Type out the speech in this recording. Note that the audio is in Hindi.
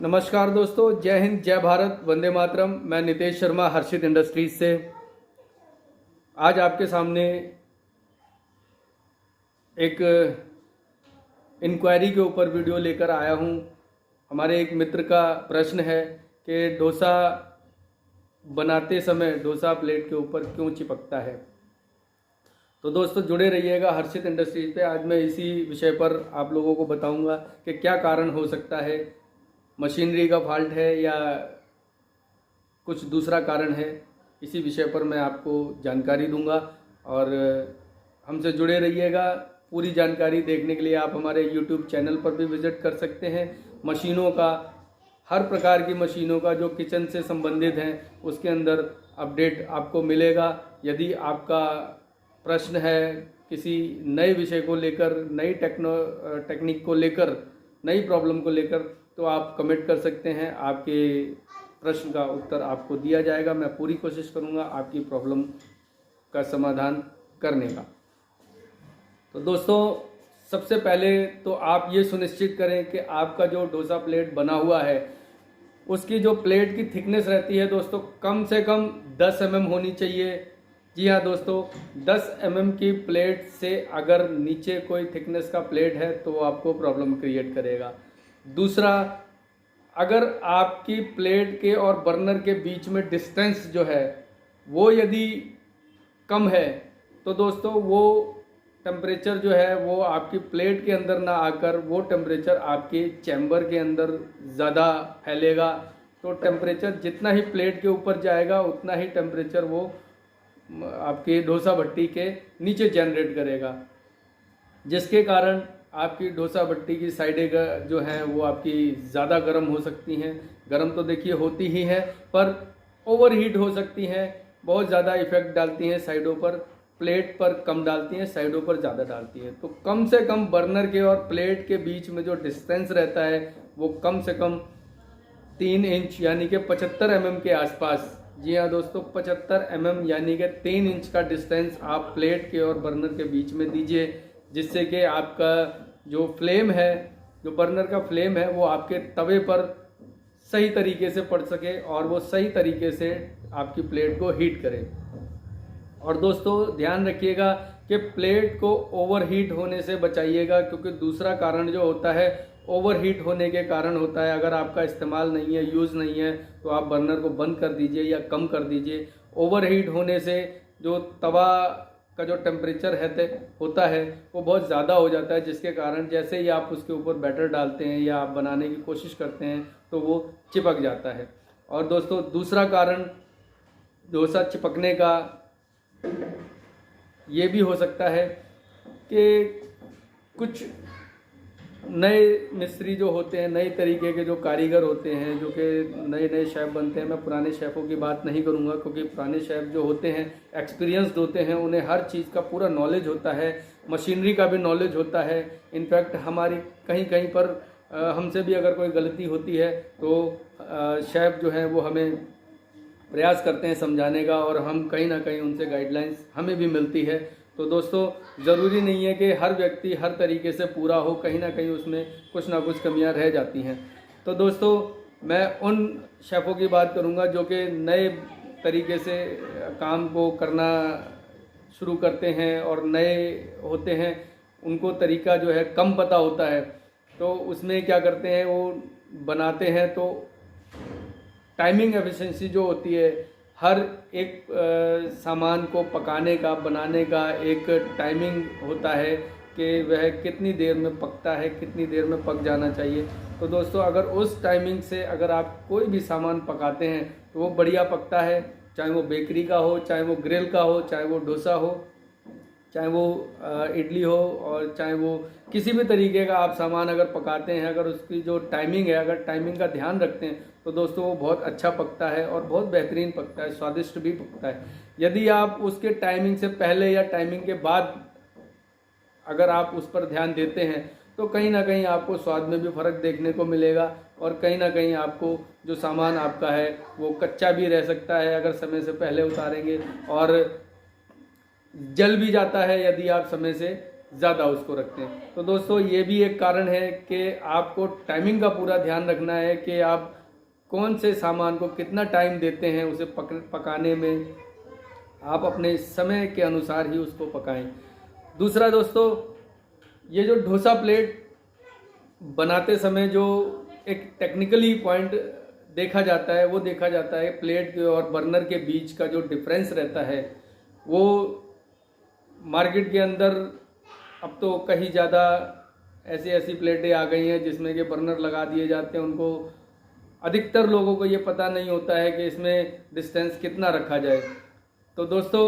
नमस्कार दोस्तों, जय हिंद, जय भारत, वंदे मातरम। मैं नितेश शर्मा, हर्षित इंडस्ट्रीज से आज आपके सामने एक इंक्वायरी के ऊपर वीडियो लेकर आया हूं। हमारे एक मित्र का प्रश्न है कि डोसा बनाते समय डोसा प्लेट के ऊपर क्यों चिपकता है। तो दोस्तों जुड़े रहिएगा हर्षित इंडस्ट्रीज पे। आज मैं इसी विषय पर आप लोगों को बताऊंगा कि क्या कारण हो सकता है, मशीनरी का फॉल्ट है या कुछ दूसरा कारण है। इसी विषय पर मैं आपको जानकारी दूंगा और हमसे जुड़े रहिएगा। पूरी जानकारी देखने के लिए आप हमारे YouTube चैनल पर भी विजिट कर सकते हैं। मशीनों का, हर प्रकार की मशीनों का जो किचन से संबंधित हैं उसके अंदर अपडेट आपको मिलेगा। यदि आपका प्रश्न है किसी नए विषय को लेकर, नई टेक्निक को लेकर, नई प्रॉब्लम को लेकर, तो आप कमेंट कर सकते हैं। आपके प्रश्न का उत्तर आपको दिया जाएगा। मैं पूरी कोशिश करूंगा आपकी प्रॉब्लम का समाधान करने का। तो दोस्तों सबसे पहले तो आप ये सुनिश्चित करें कि आपका जो डोसा प्लेट बना हुआ है उसकी जो प्लेट की थिकनेस रहती है दोस्तों कम से कम 10 mm होनी चाहिए। जी हाँ दोस्तों, 10 mm की प्लेट से अगर नीचे कोई थिकनेस का प्लेट है तो वो आपको प्रॉब्लम क्रिएट करेगा। दूसरा, अगर आपकी प्लेट के और बर्नर के बीच में डिस्टेंस जो है वो यदि कम है तो दोस्तों वो टेम्परेचर जो है वो आपकी प्लेट के अंदर ना आकर वो टेम्परेचर आपके चैम्बर के अंदर ज़्यादा फैलेगा। तो टेम्परेचर जितना ही प्लेट के ऊपर जाएगा उतना ही टेम्परेचर वो आपके डोसा भट्टी के नीचे जनरेट करेगा, जिसके कारण आपकी डोसा भट्टी की साइडें जो हैं वो आपकी ज़्यादा गर्म हो सकती हैं। गर्म तो देखिए होती ही है, पर ओवरहीट हो सकती हैं, बहुत ज़्यादा इफेक्ट डालती हैं साइडों पर। प्लेट पर कम डालती हैं, साइडों पर ज़्यादा डालती हैं। तो कम से कम बर्नर के और प्लेट के बीच में जो डिस्टेंस रहता है वो कम से कम 3 इंच यानी कि 75 mm के आसपास। जी हाँ दोस्तों, 75 mm यानी कि 3 इंच का डिस्टेंस आप प्लेट के और बर्नर के बीच में दीजिए, जिससे कि आपका जो फ्लेम है, जो बर्नर का फ्लेम है, वो आपके तवे पर सही तरीके से पड़ सके और वो सही तरीके से आपकी प्लेट को हीट करे। और दोस्तों ध्यान रखिएगा कि प्लेट को ओवरहीट होने से बचाइएगा, क्योंकि दूसरा कारण जो होता है ओवरहीट होने के कारण होता है। अगर आपका इस्तेमाल नहीं है, यूज़ नहीं है, तो आप बर्नर को बंद कर दीजिए या कम कर दीजिए। ओवरहीट होने से जो तवा का जो टेम्परेचर होता है वो बहुत ज़्यादा हो जाता है, जिसके कारण जैसे ही आप उसके ऊपर बैटर डालते हैं या आप बनाने की कोशिश करते हैं तो वो चिपक जाता है। और दोस्तों दूसरा कारण डोसा चिपकने का ये भी हो सकता है कि कुछ नए मिस्त्री जो होते हैं, नए तरीके के जो कारीगर होते हैं, जो कि नए नए शेफ़ बनते हैं। मैं पुराने शेफ़ों की बात नहीं करूंगा, क्योंकि पुराने शेफ़ जो होते हैं एक्सपीरियंस्ड होते हैं, उन्हें हर चीज़ का पूरा नॉलेज होता है, मशीनरी का भी नॉलेज होता है। इनफैक्ट हमारी कहीं कहीं पर हमसे भी अगर कोई गलती होती है तो शेफ़ जो हैं वो हमें प्रयास करते हैं समझाने का, और हम कहीं ना कहीं उनसे गाइडलाइंस हमें भी मिलती है। तो दोस्तों ज़रूरी नहीं है कि हर व्यक्ति हर तरीके से पूरा हो, कहीं ना कहीं उसमें कुछ ना कुछ कमियां रह जाती हैं। तो दोस्तों मैं उन शेफ़ों की बात करूंगा जो कि नए तरीके से काम को करना शुरू करते हैं और नए होते हैं, उनको तरीका जो है कम पता होता है। तो उसमें क्या करते हैं, वो बनाते हैं तो टाइमिंग एफिशिएंसी जो होती है, हर एक सामान को पकाने का, बनाने का एक टाइमिंग होता है कि वह कितनी देर में पकता है, कितनी देर में पक जाना चाहिए। तो दोस्तों अगर उस टाइमिंग से अगर आप कोई भी सामान पकाते हैं तो वो बढ़िया पकता है, चाहे वो बेकरी का हो, चाहे वो ग्रिल का हो, चाहे वो डोसा हो, चाहे वो इडली हो, और चाहे वो किसी भी तरीके का आप सामान अगर पकाते हैं, अगर उसकी जो टाइमिंग है, अगर टाइमिंग का ध्यान रखते हैं तो दोस्तों वो बहुत अच्छा पकता है और बहुत बेहतरीन पकता है, स्वादिष्ट भी पकता है। यदि आप उसके टाइमिंग से पहले या टाइमिंग के बाद अगर आप उस पर ध्यान देते हैं तो कहीं ना कहीं आपको स्वाद में भी फ़र्क देखने को मिलेगा, और कहीं ना कहीं आपको जो सामान आपका है वो कच्चा भी रह सकता है अगर समय से पहले उतारेंगे, और जल भी जाता है यदि आप समय से ज़्यादा उसको रखते हैं। तो दोस्तों ये भी एक कारण है कि आपको टाइमिंग का पूरा ध्यान रखना है कि आप कौन से सामान को कितना टाइम देते हैं उसे पकाने में। आप अपने समय के अनुसार ही उसको पकाएं। दूसरा दोस्तों, ये जो डोसा प्लेट बनाते समय जो एक टेक्निकली पॉइंट देखा जाता है, वो देखा जाता है प्लेट के और बर्नर के बीच का जो डिफरेंस रहता है, वो मार्केट के अंदर अब तो कहीं ज़्यादा ऐसी ऐसी प्लेटें आ गई हैं जिसमें कि बर्नर लगा दिए जाते हैं। उनको अधिकतर लोगों को ये पता नहीं होता है कि इसमें डिस्टेंस कितना रखा जाए। तो दोस्तों